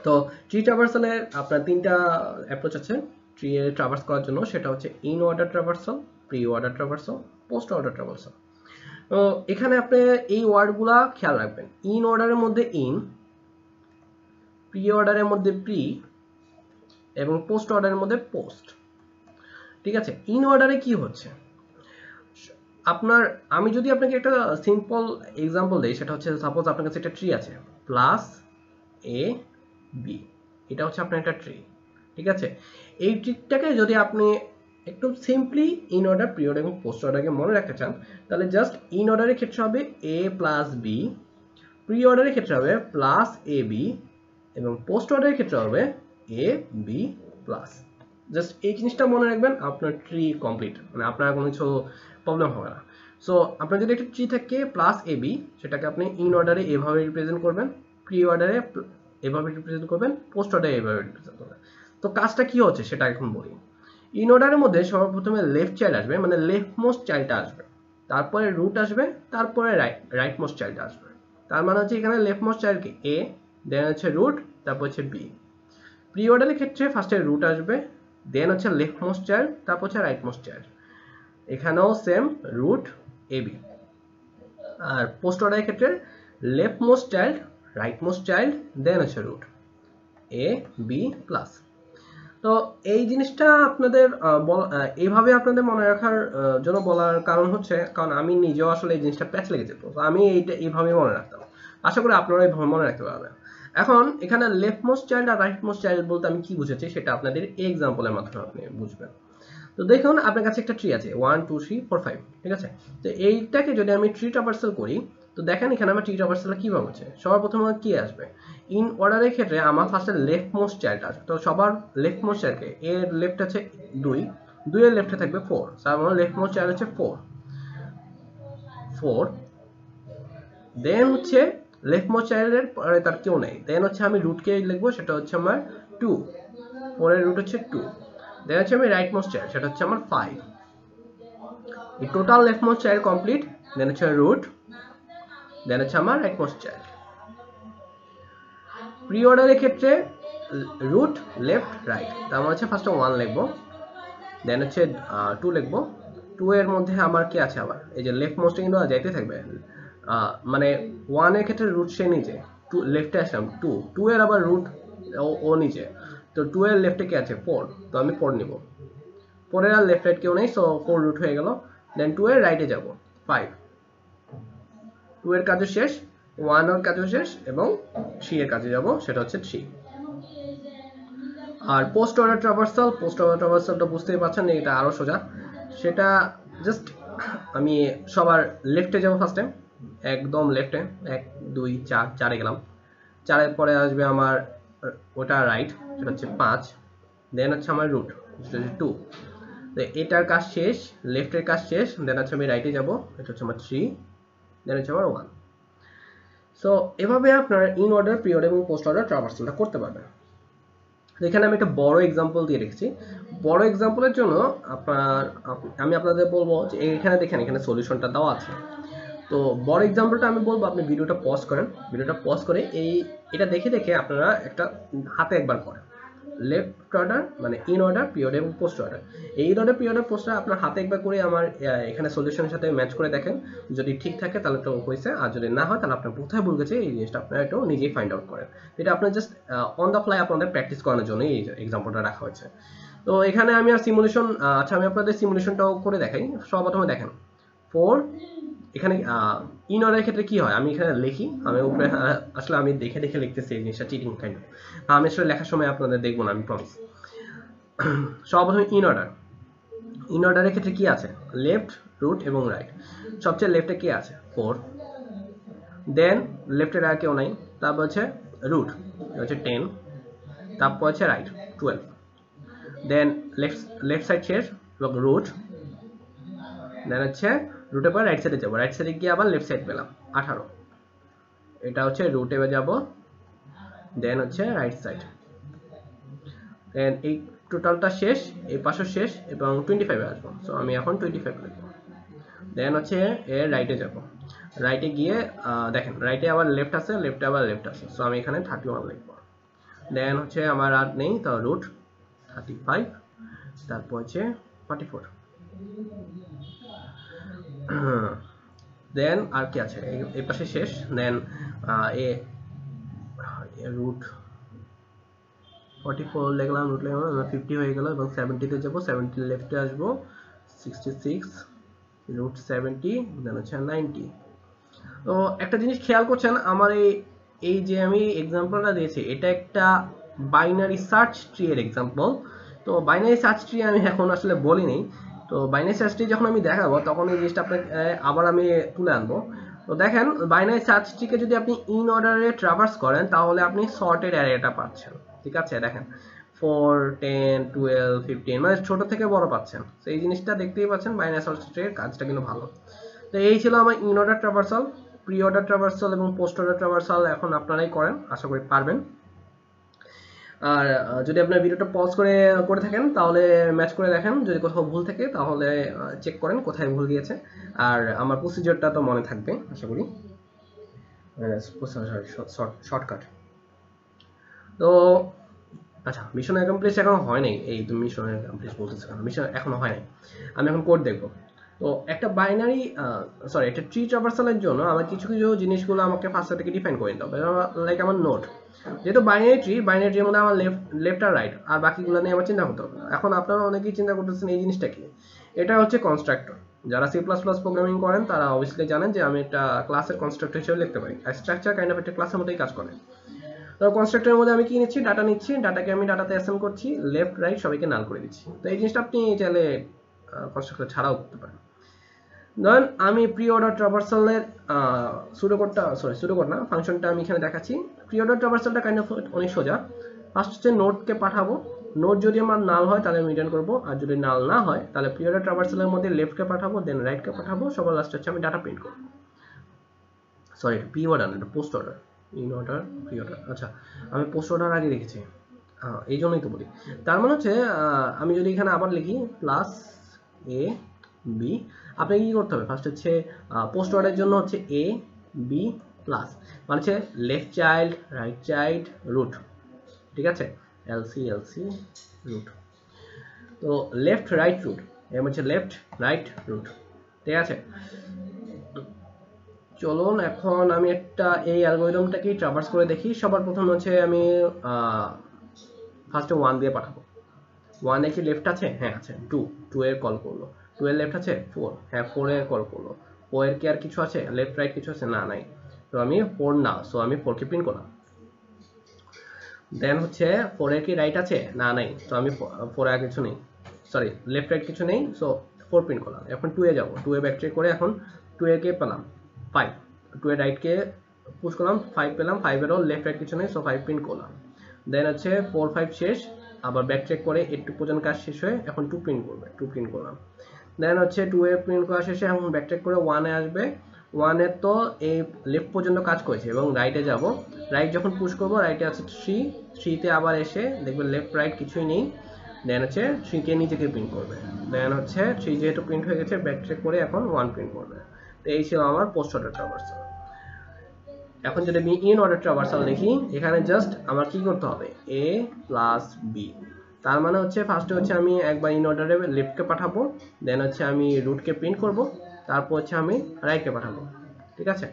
তো ট্রি ট্রাভার্সালের আপনার তিনটা অ্যাপ্রোচ আছে ট্রি এর ট্রাভার্স করার জন্য, সেটা হচ্ছে in order traversal, pre order traversal, post order traversal. তো এখানে আপনি এই ওয়ার্ডগুলা খেয়াল রাখবেন। ইন অর্ডারের মধ্যে ইন, প্রি অর্ডারের মধ্যে প্রি, এবং পোস্ট অর্ডারের মধ্যে পোস্ট। ঠিক আছে, ইন অর্ডারে কি হচ্ছে আপনার, আমি যদি আপনাকে একটা সিম্পল এক্সাম্পল দেই, সেটা হচ্ছে সাপোজ আপনার কাছে একটা ট্রি আছে প্লাস এ বি, এটা হচ্ছে আপনার একটা ট্রি। ঠিক আছে, এই ট্রিটাকে যদি আপনি একটু simply in order, pre order এবং পোস্ট অর্ডারকে মনে রাখতে চান, তাহলে জাস্ট ইন অর্ডারের ক্ষেত্রে হবে এ প্লাস বি, প্রি অর্ডারের ক্ষেত্রে হবে প্লাস এ বি, এবং পোস্ট অর্ডারের ক্ষেত্রে হবে এ বি প্লাস। জাস্ট এই জিনিসটা মনে রাখবেন, আপনার ট্রি কমপ্লিট, মানে আপনার কোনো কিছু প্রবলেম হবে না। সো আপনার যদি একটা ট্রি থাকে প্লাস এ বি, সেটাকে আপনি ইন অর্ডারে এভাবে রিপ্রেজেন্ট করবেন, প্রি অর্ডারে এভাবে রিপ্রেজেন্ট করবেন, পোস্ট অর্ডারে এভাবে রিপ্রেজেন্ট করবেন। তো কাজটা কি হচ্ছে সেটা এখন বলি। ইন অর্ডারের মধ্যে সর্বপ্রথমে লেফট চাইল্ড আসবে, মানে লেফট মোস্ট চাইল্ডটা আসবে, তারপরে রুট আসবে, তারপরে রাইট মোস্ট চাইল্ড আসবে। তার মানে হচ্ছে এখানে লেফট মোস্ট চাইল্ডকে এ, দেন হচ্ছে রুট, তারপর হচ্ছে বি। প্রি অর্ডারের ক্ষেত্রে ফার্স্টে রুট আসবে, দেন হচ্ছে লেফট মোস্ট চাইল্ড, তারপর হচ্ছে রাইট মোস্ট চাইল্ড। এখানেও সেম রুট এ বি। আর পোস্ট অর্ডারের ক্ষেত্রে left most child, right most child, then হচ্ছে রুট এ বি প্লাস। তো এই জিনিসটা আপনাদের এইভাবে আপনাদের মনে রাখার জন্য বলার কারণ হচ্ছে, কারণ আমি নিজেও আসলে এই জিনিসটা প্যাচ লেগে যেত, তো আমি এইটা এইভাবে মনে রাখতাম। আশা করি আপনারা এইভাবে মনে রাখতে পারবেন। এখন এখানে লেফট মোস্ট চাইল্ড আর রাইট মোস্ট চাইল্ড বলতে আমি কি বুঝেছি সেটা আপনাদের এক্সাম্পলের মাধ্যমে আপনি বুঝবেন। তো দেখুন আপনার কাছে একটা ট্রি আছে 1 2 3 4 5, ঠিক আছে। তো এইটাকে যদি আমি ট্রি ট্রাভার্সাল করি, তো দেখেন এখানে আমার ট্রি ট্রাভার্সালটা কিভাবে হচ্ছে। সবার প্রথমে কি আসবে, ইন অর্ডারের ক্ষেত্রে আমার ফার্স্টে লেফট মোস্ট চাইল্ড আসবে। তো সবার লেফট মোস্ট চাইল্ডকে, এর লেফট আছে 2, 2 এর লেফটে থাকবে 4, তার মানে লেফট মোস্ট চাইল্ড হচ্ছে 4। দেন হচ্ছে লেফট মোস্ট চাইল্ডের পরে তার কেউ নেই, দেন হচ্ছে আমি রুটকে লিখবো, সেটা হচ্ছে আমার 2, 4 এর রুট হচ্ছে 2। দেন হচ্ছে আমি রাইট মোস্ট চাইল্ড, সেটা হচ্ছে আমার 5। এই total left most child complete, then হচ্ছে রুট, দেন হচ্ছে আমার রাইট মোস্ট চাইল্ড। প্রি অর্ডারের ক্ষেত্রে রুট, লেফট, রাইট, তার মানে হচ্ছে ফার্স্টে 1 লিখবো, দেন হচ্ছে 2 লিখবো। 2 এর মধ্যে আমার কি আছে, আবার এই যে লেফট মোস্টে কিন্তু যাইতে থাকবে, মানে 1 এর ক্ষেত্রে রুট সে নিচে, 2 লেফটে আসলাম 2, 2 এর আবার রুট ও নিচে, তো 2 এর লেফটে কি আছে 4, তো আমি 4 নিব। 4 এর আর লেফট রাইট কেউ নেই, সো 4 রুট হয়ে গেল। দেন 2 এর রাইটে যাব 5, 2 এর কাজও শেষ, 1 এর কাজও শেষ, এবং 3 এর কাজে যাব, সেটা হচ্ছে 3। আর পোস্ট অর্ডার ট্রাভার্সালটা বুঝতেই পারছেন, এটা আরো সোজা। সেটা জাস্ট আমি সবার লেফটে যাব ফার্স্টে, একদম লেফটে 1 2 4, 4 এ গেলাম। 4 এর পরে আসবে আমার ওটা রাইট, সেটা হচ্ছে 5। দেন হচ্ছে আমার রুট, সেটা হচ্ছে 2। তো এটার কাজ শেষ, লেফটের কাজ শেষ, দেন হচ্ছে আমি রাইটে যাব, এটা হচ্ছে আমার 3, দেন হচ্ছে আমার 1। সো এভাবে আপনার ইন অর্ডার, প্রি অর্ডার এবং পোস্ট অর্ডার ট্রাভার্সালটা করতে পারবেন। এখানে আমি একটা বড় এক্সাম্পল দিয়ে রেখেছি। বড় এক্সাম্পলের জন্য আমি আপনাদের বলবো যে এখানে দেখেন, এখানে সলিউশনটা দেওয়া আছে। তো বড় এক্সাম্পলটা আমি বলবো, আপনি ভিডিওটা পজ করেন, ভিডিওটা পজ করে এটা দেখে দেখে আপনারা একটা হাতে একবার করেন। লেফট অর্ডার মানে ইন অর্ডার, প্রি অর্ডার এবং পোস্ট অর্ডার। এই in order, pre order, post order আপনার হাতে একবার করে আমার এখানে সলিউশনের সাথে ম্যাচ করে দেখেন। যদি ঠিক থাকে তাহলে তো হয়েছে, আর যদি না হয় তাহলে আপনার কোথায় ভুল গেছে এই জিনিসটা আপনারা একটু নিজেই ফাইন্ড আউট করেন। এটা আপনার জাস্ট অন দ্য ফ্লাই আপনাদের প্র্যাকটিস করানোর জন্য এই এক্সাম্পলটা রাখা হয়েছে। তো এখানে আমি আর সিমুলেশন, আচ্ছা আমি আপনাদের সিমুলেশনটাও করে দেখাই। সর্বপ্রথমে দেখেন 4, এখানে ইন অর্ডারের ক্ষেত্রে কি হয়, আমি এখানে লিখি, আমি উপরে আসলে আমি দেখে দেখে লিখতেছি, এই জিনিসটা চিটিং কাইন্ড। আমি আসলে লেখার সময় আপনাদের দেখবো না, আমি প্রমিস। সর্বপ্রথমে ইন অর্ডারের ক্ষেত্রে কি আছে, লেফট, রুট এবং রাইট। সবচেয়ে লেফটে কি আছে 4, দেন লেফটে আর কেউ নাই, তারপর হচ্ছে রুট হচ্ছে 10, তারপর হচ্ছে রাইট 12, দেন লেফট সাইড শেষ এবং রুট, দেন হচ্ছে রুটের পর রাইট সাইডে যাবো, রাইট সাইডে গিয়ে আবার লেফট সাইড পেলাম 18, এটা হচ্ছে রুটে যাব, দেন হচ্ছে রাইট সাইড, দেন এই টোটালটা শেষ, এই পাশে শেষ এবং 25 এ আসবো। সো আমি এখন 25 লিখবো। দেন হচ্ছে এর রাইটে যাব, রাইটে গিয়ে দেখেন রাইটে আবার লেফট আছে, লেফটে আবার লেফট আছে, সো আমি এখানে 31 লিখবো। দেন হচ্ছে আমার আর নেই, তো রুট 35, তারপর হচ্ছে 44। দেন আর কি আছে, এই পাশে শেষ। দেন এ রুট 44 লিখলাম, রুট লিখলাম, 50 হয়ে গেল এবং 70 তে যাব, 70 লেফটে আসবো, 66 রুট 70, দেন হচ্ছে 90। তো একটা জিনিস খেয়াল করছেন, আমার এই যে আমি এক্সাম্পলটা দিয়েছি, এটা একটা বাইনারি সার্চ ট্রি এর এক্সাম্পল। তো বাইনারি সার্চ ট্রি আমি এখন আসলে বলিনি, তো বাইনারি সার্চ ট্রি যখন আমি দেখাবো তখন এই জিনিসটা আপনাকে আবার আমি তুলে আনবো। তো দেখেন, বাইনারি সার্চ ট্রিকে যদি আপনি ইন অর্ডারে ট্রাভার্স করেন তাহলে আপনি সর্টেড অ্যারেটা পাচ্ছেন। ঠিক আছে, দেখেন 4, 10, 12, 15, মানে ছোট থেকে বড় পাচ্ছেন। তো এই জিনিসটা দেখতেই পাচ্ছেন, বাইনারি সার্চ ট্রির কাজটা কিন্তু ভালো। তো এই ছিল আমার in order traversal, pre order traversal এবং পোস্ট অর্ডার ট্রাভার্সাল এখন আপনারাই করেন, আশা করি পারবেন। আর যদি আপনার ভিডিওটা পজ করে থাকেন তাহলে ম্যাচ করে দেখেন, যদি কোথাও ভুল থাকে তাহলে চেক করেন কোথায় ভুল গিয়েছে। আর আমার প্রসিজারটা তো মনে থাকবে আশা করি, শর্টকাট। তো আচ্ছা, মিশন অ্যাকমপ্লিশ এখনো হয় নাই। এই তুমি মিশন অ্যাকমপ্লিশ বলতেছো কেন? মিশন এখনো হয় নাই, আমি এখন কোড দেখবো। তো একটা বাইনারি একটা ট্রি ট্রাভার্সালের জন্য আমার কিছু কিছু জিনিসগুলো আমাকে ফার্স্ট থেকে ডিফাইন করে নিতে হবে। লাইক আমার নোড, যেহেতু বাইনারি ট্রির মধ্যে আমার লেফট আর রাইট, আর বাকিগুলো নিয়ে আমার চিন্তা করতে হবে। এখন আপনারা অনেকেই চিন্তা করতেছেন এই জিনিসটা কি, এটা হচ্ছে কনস্ট্রাক্টর। যারা সি প্লাস প্লাস প্রোগ্রামিং করেন তারা অবভিয়াসলি জানেন যে আমি একটা ক্লাসের কনস্ট্রাক্টর হিসেবে লিখতে পারি। স্ট্রাকচার কাইন্ড অফ একটা ক্লাসের মতোই কাজ করে। তো কনস্ট্রাক্টরের মধ্যে আমি কি নিচ্ছি, ডাটা নিচ্ছি, ডাটাকে আমি ডাটাতে অ্যাসাইন করছি, লেফট রাইট সবাইকে নাল করে দিচ্ছি। তো এই জিনিসটা আপনি চাইলে কনস্ট্রাক্টর ছাড়াও করতে পারেন। ধরেন আমি প্রি অর্ডার ট্রাভার্সালের সুডোকোড না, ফাংশনটা আমি এখানে দেখাচ্ছি। প্রি অর্ডার ট্রাভার্সালটা কাইন্ড অফ অনেক সোজা। ফার্স্ট হচ্ছে নোডকে পাঠাবো, নোড যদি আমার নাল হয় তাহলে আমি রিটার্ন করবো, আর যদি নাল না হয় তাহলে প্রি অর্ডার ট্রাভার্সালের মধ্যে লেফটকে পাঠাবো, দেন রাইটকে পাঠাবো, সবার লাস্ট হচ্ছে আমি ডাটা প্রিন্ট করবো। সরি, প্রি অর্ডার না, এটা post order. In order, pre order. আচ্ছা, আমি পোস্ট অর্ডার আগে রেখেছি, এই জন্যই তো বলি। তার মানে হচ্ছে আমি যদি এখানে আবার লিখি প্লাস এ বি, আপনাকে কি করতে হবে, ফার্স্ট হচ্ছে পোস্ট অর্ডারের জন্য হচ্ছে এ বি প্লাস, মানে হচ্ছে left child, right child, root. ঠিক আছে, এলসি এলসি রুট। তো লেফট রাইট রুট, এর হচ্ছে লেফট রাইট রুট। ঠিক আছে, চলুন এখন আমি একটা এই অ্যালগরিদমটাকে ট্রাভার্স করে দেখি। সবার প্রথম হচ্ছে আমি ফার্স্টে 1 দিয়ে পাঠাবো। 1 এ কি লেফট আছে? হ্যাঁ আছে। 2 এর কল করলো। 2 এর লেফট আছে? 4, হ্যাঁ 4 এর কল করলো। 4 এর কি আর কিছু আছে লেফট রাইট কিছু আছে? না, নাই। তো আমি 4 না, সো আমি 4 কে প্রিন্ট করলাম। দেন হচ্ছে 4 এর কি রাইট আছে? না, নাই। তো আমি 4 এর কিছু নেই, সরি লেফট রাইট কিছু নেই, সো 4 প্রিন্ট করলাম। এখন 2 এ যাব, 2 এ ব্যাকট্র্যাক করে এখন 2 এর কে পেলাম 5, 2 এর রাইট কে পুশ করলাম, 5 পেলাম, 5 এরও লেফট রাইট কিছু নেই, সো 5 প্রিন্ট করলাম। দেন হচ্ছে 4 5 শেষ, আবার ব্যাকট্র্যাক করে 8 পর্যন্ত কাজ শেষ হয়ে এখন 2 প্রিন্ট করবে, 2 প্রিন্ট করলাম। দেন হচ্ছে 2 এ প্রিন্ট করা শেষে এখন ব্যাকট্র্যাক করে 1 এ আসবে। 1 এর তো এই লেফট পর্যন্ত কাজ করেছে এবং রাইটে যাব। রাইট যখন পুশ করব, রাইটে আছে 3, 3 তে আবার এসে দেখবেন লেফট রাইট কিছুই নেই। দেন হচ্ছে 3 কে নিচেকে প্রিন্ট করবে। দেন হচ্ছে 3 যেহেতু প্রিন্ট হয়ে গেছে, ব্যাকট্র্যাক করে এখন 1 প্রিন্ট করবে। তো এই ছিল আমার পোস্ট অর্ডার ট্রাভার্সাল। এখন যদি আমি ইন অর্ডার ট্রাভার্সাল দেখি, এখানে জাস্ট আমার কি করতে হবে, a প্লাস বি। তার মানে হচ্ছে ফার্স্টে হচ্ছে আমি একবার ইন অর্ডারে লেফটকে পাঠাবো, দেন হচ্ছে আমি রুটকে প্রিন্ট করব, তারপর হচ্ছে আমি রাইটকে পাঠাবো। ঠিক আছে,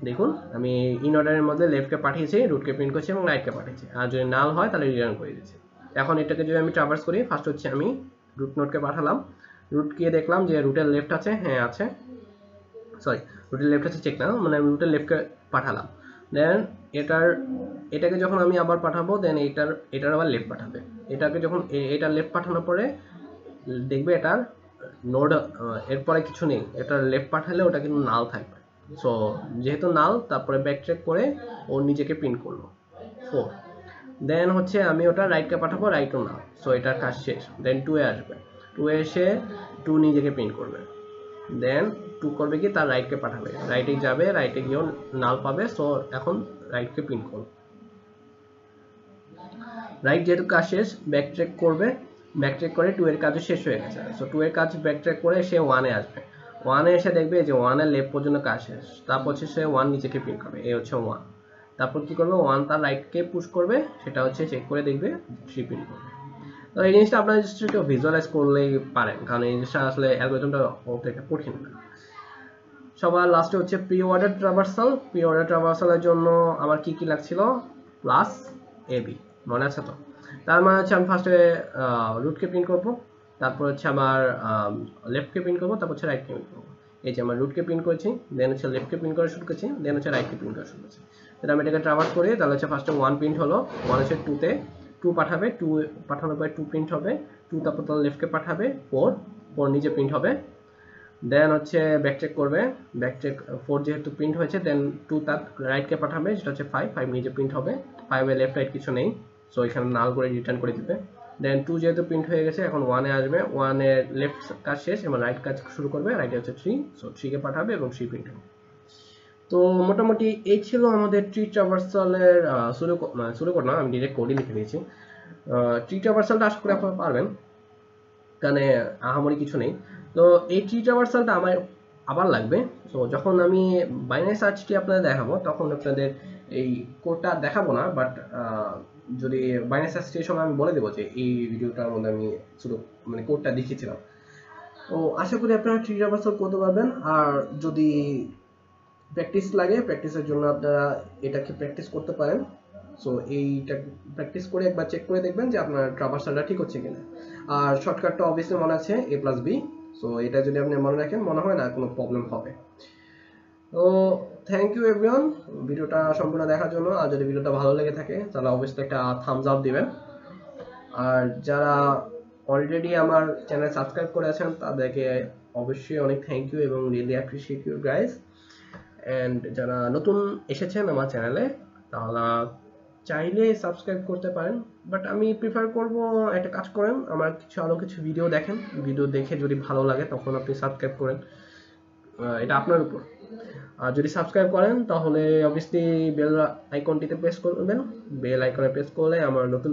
দেখুন আমি ইন অর্ডারের মধ্যে লেফটকে পাঠিয়েছি, রুটকে প্রিন্ট করছি এবং রাইটকে পাঠিয়েছি। আর যদি নাল হয় তাহলে রিটার্ন করে দিচ্ছি। এখন এটাকে যদি আমি ট্রাভার্স করি, ফার্স্ট হচ্ছে আমি রুট নোডকে পাঠালাম, রুট গিয়ে দেখলাম যে রুটের লেফট আছে, হ্যাঁ আছে, সরি রুটের লেফট আছে চেক না, মানে আমি রুটের লেফটকে পাঠালাম। দেন এটাকে যখন আমি আবার পাঠাবো, দেন এটার আবার লেফট পাঠাবে। এটাকে যখন এটা লেফট পাঠানোর পরে দেখবে এটার নোড এরপরে কিছু নেই, এটা লেফট পাঠালে ওটা কিন্তু নাল থাকবে। সো যেহেতু নাল, তারপরে ব্যাকট্র্যাক করে ও নিজেকে প্রিন্ট করলো 4। দেন হচ্ছে আমি ওটা রাইটকে পাঠাবো, রাইটও নাল, সো এটার কাজ শেষ। দেন 2 এ আসবে, 2 এ এসে 2 নিজেকে প্রিন্ট করবে। দেন 2 করবে কি, তার রাইটকে পাঠাবে, রাইটে যাবে, রাইটে গিয়েও নাল পাবে, সো এখন রাইটকে প্রিন্ট করবে। রাইট যেহেতু কাজ শেষ, ব্যাকট্র্যাক করবে, ব্যাকট্র্যাক করে 2 এর কাজও শেষ হয়ে গেছে, সো 2 এর কাজ ব্যাকট্র্যাক করে সে 1 এ আসবে। 1 এ এসে দেখবে যে 1 এর লেফট পর্যন্ত কাজ শেষ, তারপর হচ্ছে সে 1 নিচেকে প্রিন্ট করবে, এই হচ্ছে 1। তারপর কি করবে 1 তার রাইটকে পুশ করবে, সেটা হচ্ছে চেক করে দেখবে 3 প্রিন্ট করবে। তো এই জিনিসটা আপনারা জাস্ট একটু ভিজুয়ালাইজ করলেই পারেন, কারণ এই জিনিসটা আসলে অ্যালগরিদমটা অত একটা কঠিন না। সবার লাস্টে হচ্ছে pre order traversal. Pre order ট্রাভার্সালের জন্য আমার কি কি লাগছিল, প্লাস এবি, মনে আছে তো? তার মানে হচ্ছে আমি ফার্স্টে রুটকে প্রিন্ট করব, তারপর হচ্ছে আমার লেফটকে প্রিন্ট করব, তারপর হচ্ছে রাইটকে প্রিন্ট করব। এই যে আমার রুটকে প্রিন্ট করেছি, দেন হচ্ছে লেফটকে প্রিন্ট করা শুরু করেছি, দেন হচ্ছে রাইটকে প্রিন্ট করা শুরু করেছি। তাহলে আমি এটাকে ট্রাভার্স করি, তাহলে হচ্ছে ফার্স্টে 1 প্রিন্ট হলো, 1 হচ্ছে 2 তে 2 পাঠাবে, 2 পাঠানোর পরে 2 প্রিন্ট হবে, 2 তারপর তাহলে লেফটকে পাঠাবে 4 4 নিচে প্রিন্ট হবে, দেন হচ্ছে ব্যাক চেক করবে, ব্যাক চেক 4 যেহেতু প্রিন্ট হয়েছে, দেন 2 তার রাইটকে পাঠাবে, যেটা হচ্ছে 5 5 নিচে প্রিন্ট হবে, 5 এর লেফট রাইট কিছু নেই, সো এখানে নাল করে রিটার্ন করে দিবে। দেন 2 যেহেতু প্রিন্ট হয়ে গেছে, এখন 1 এ আসবে, 1 এর লেফট কাজ শেষ এবং রাইট কাজ শুরু করবে, রাইটে হচ্ছে 3, সো 3 কে পাঠাবে এবং 3 প্রিন্ট হবে। তো মোটামুটি এই ছিল আমাদের ট্রি ট্রাভার্সালের শুরু করলাম, আমি ডিরেক্ট কোডই লিখে দিয়েছি। ট্রি ট্রাভার্সালটা আশা করি আপনারা পারবেন, কারণ আহামরি কিছু নেই। তো এই ট্রি ট্রাভার্সালটা আমার আবার লাগবে, তো যখন আমি বাইনারি সার্চটি আপনাদের দেখাবো তখন আপনাদের এই কোডটা দেখাবো না, বাট যদি বাইনারি সার্চটির সময় আমি বলে দেবো যে এই ভিডিওটার মধ্যে আমি শুধু মানে কোডটা দেখিয়েছিলাম। তো আশা করি আপনারা ট্রি ট্রাভার্সাল করতে পারবেন। আর যদি প্র্যাকটিস লাগে, প্র্যাকটিসের জন্য আপনারা এটাকে প্র্যাকটিস করতে পারেন। সো এইটা প্র্যাকটিস করে একবার চেক করে দেখবেন যে আপনার ট্রাভার্সালটা ঠিক হচ্ছে কিনা। আর শর্টকাটটা অবভিয়াসলি মনে আছে a+b, সো এটা যদি আপনি মনে রাখেন মনে হয় না কোনো প্রবলেম হবে। তো থ্যাংক ইউ এভরিওয়ান ভিডিওটা সম্পূর্ণ দেখার জন্য। আর যদি ভিডিওটা ভালো লেগে থাকে তাহলে অবশ্যই একটা থামস আপ দিবেন। আর যারা অলরেডি আমার চ্যানেল সাবস্ক্রাইব করে আছেন তাদেরকে অবশ্যই অনেক থ্যাংক ইউ এবং really appreciate you guys. And যারা নতুন এসেছেন আমার চ্যানেলে তাহলে চাইলে সাবস্ক্রাইব করতে পারেন, বাট আমি প্রিফার করব একটা কাজ করেন, আমার আরো কিছু ভিডিও দেখেন, ভিডিও দেখে যদি ভালো লাগে তখন আপনি সাবস্ক্রাইব করেন, এটা আপনার উপর। আর যদি সাবস্ক্রাইব করেন তাহলে অবভিয়াসলি বেল আইকনটিতে প্রেস করবেন, বেল আইকনে প্রেস করলে আমার নতুন